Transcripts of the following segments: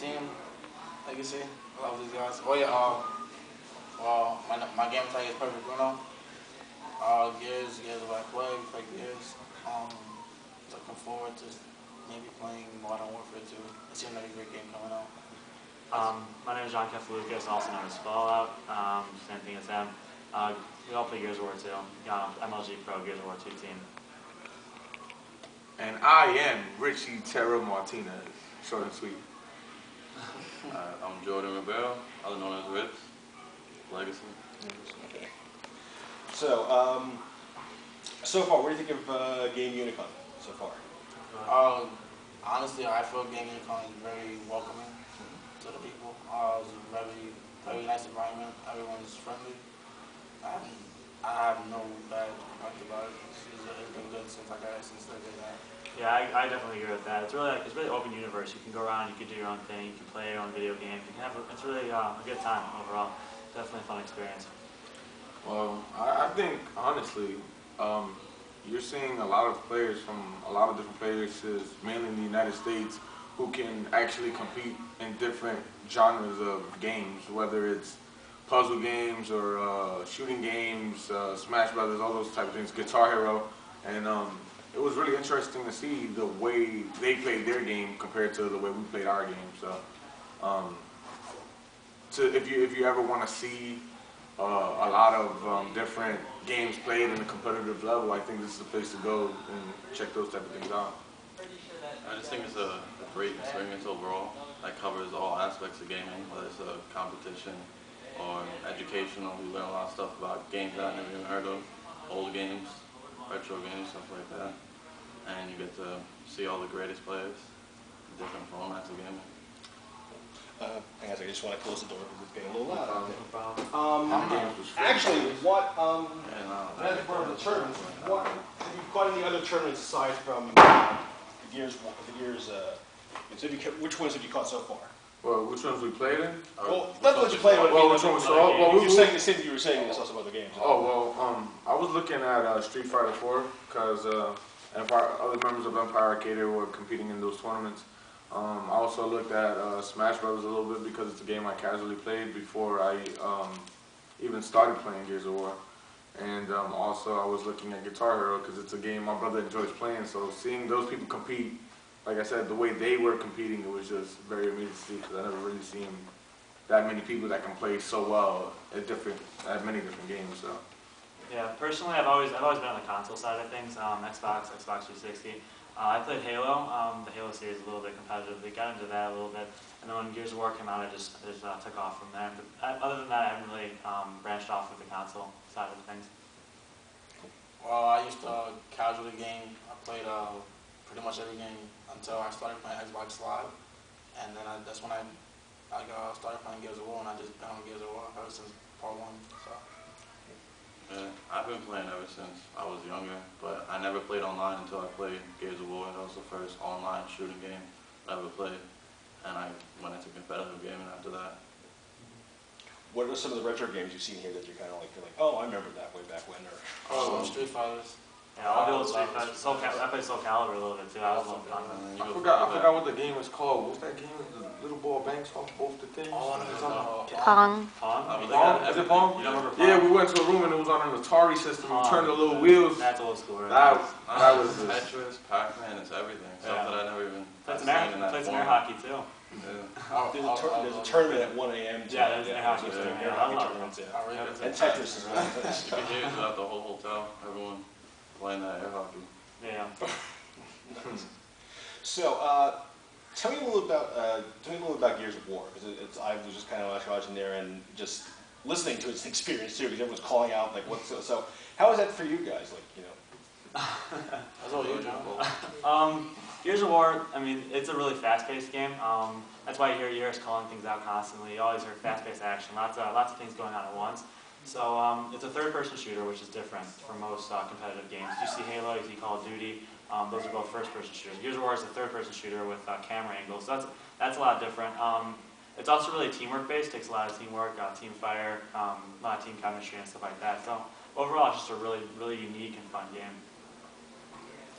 Team Legacy. I love these guys. Oh yeah. My game tag is Perfect Bruno. Gears of like play, fake Gears. Looking forward to maybe playing Modern Warfare 2. It seems like a great game coming out. My name is John Keflukas, also known as Fallout. Same thing as him. We all play Gears of War 2. MLG Pro Gears of War 2 team. And I am Richie Terra Martinez, short and sweet. I'm Jordan Ribeiro, other known as Rips, Legacy. Okay. So, so far, what do you think of Game Unicon so far? Honestly, I feel Game Unicon is very welcoming to the people. It's a very nice environment. Everyone's friendly. I have no bad complaints about it. It's been good since they did that. Yeah, I definitely agree with that. It's really open universe. You can go around, you can do your own thing, you can play your own video game. It's really a good time overall. Definitely a fun experience. Well, I think honestly, you're seeing a lot of players from a lot of different places, mainly in the United States, who can actually compete in different genres of games, whether it's puzzle games or shooting games, Smash Brothers, all those type of things, Guitar Hero, and it was really interesting to see the way they played their game compared to the way we played our game. So, if you ever want to see a lot of different games played in a competitive level, I think this is the place to go and check those type of things out. I just think it's a great experience overall that covers all aspects of gaming, whether it's a competition or educational. We learn a lot of stuff about games that I never even heard of, old games, retro games, stuff like that. And you get to see all the greatest players, different formats of gaming. I just want to close the door because it's getting a little loud. No problem. Actually, what, And, as part of the tournaments, what, have you caught any other tournaments aside from the Gears, so which ones have you caught so far? Well, which ones we played in? Well, that's what you played in. Well, which one we saw? Well, you saying the same thing you were saying you saw some other games. Oh, well, I was looking at Street Fighter 4 because other members of Empire Arcade were competing in those tournaments. I also looked at Smash Brothers a little bit because it's a game I casually played before I even started playing Gears of War. And also I was looking at Guitar Hero because it's a game my brother enjoys playing. So seeing those people compete, like I said, the way they were competing, it was just very amazing to see because I never really seen that many people that can play so well at many different games. So. Yeah, personally, I've always been on the console side of things. Xbox 360. I played Halo, the Halo series, a little bit competitively. Got into that a little bit, and then when Gears of War came out, I just took off from there. But other than that, I haven't really branched off with the console side of things. Well, I used to casually game. I played pretty much every game until I started playing Xbox Live, and then that's when I started playing Gears of War, and I just been on Gears of War ever since Part 1. So. Yeah, I've been playing ever since I was younger, but I never played online until I played Gears of War. That was the first online shooting game I ever played, and I went into competitive gaming after that. What are some of the retro games you've seen here that you're kind of like, you're like, oh, I remember that way back when? Or Street Fighters. Yeah, all the old Street Fighter. I played Soul Calibur a little bit too. I was a little fun. I forgot what the game is called. What's that game? The little ball banks off both the things. Oh, no, Pong. Pong? Is it Pong? You don't remember Pong? Yeah, we went to a room and it was on an Atari system. You turned the little wheels. That's old school, right? That was Tetris, Pac-Man, it's everything. Stuff that I never even Played seen some in that air form. hockey too. Yeah. there's a tournament at 1 a.m. Yeah, there's air hockey. Air hockey tournaments, yeah. And Tetris as well. You could hear throughout the whole hotel, everyone playing that air hockey. Yeah. So, tell me a little about Gears of War, because I was just kind of watching there and just listening to its experience too, because everyone's calling out like what's so. How is that for you guys? Like, you know. That's all you, John. Gears of War, I mean, it's a really fast-paced game. That's why you hear us calling things out constantly. You always hear fast-paced action, lots of things going on at once. So it's a third-person shooter, which is different from most competitive games. You see Halo, you see Call of Duty. Those are both first-person shooters. Gears of War is a third-person shooter with camera angles. So that's a lot different. It's also really teamwork-based. Takes a lot of teamwork, team fire, a lot of team chemistry and stuff like that. So overall, it's just a really, really unique and fun game.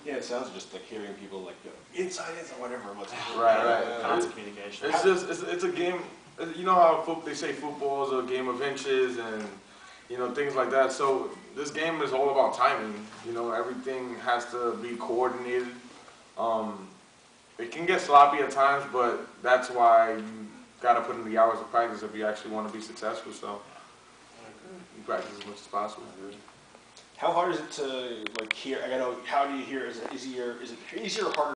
Yeah, it sounds just like hearing people like inside, whatever. Right. Constant communication. It's just it's a game. You know how they say football is a game of inches and things like that. So this game is all about timing. Everything has to be coordinated. It can get sloppy at times, but that's why you got to put in the hours of practice if you actually want to be successful. So you practice as much as possible. How hard is it to like hear? I know. How do you hear? Is it easier or harder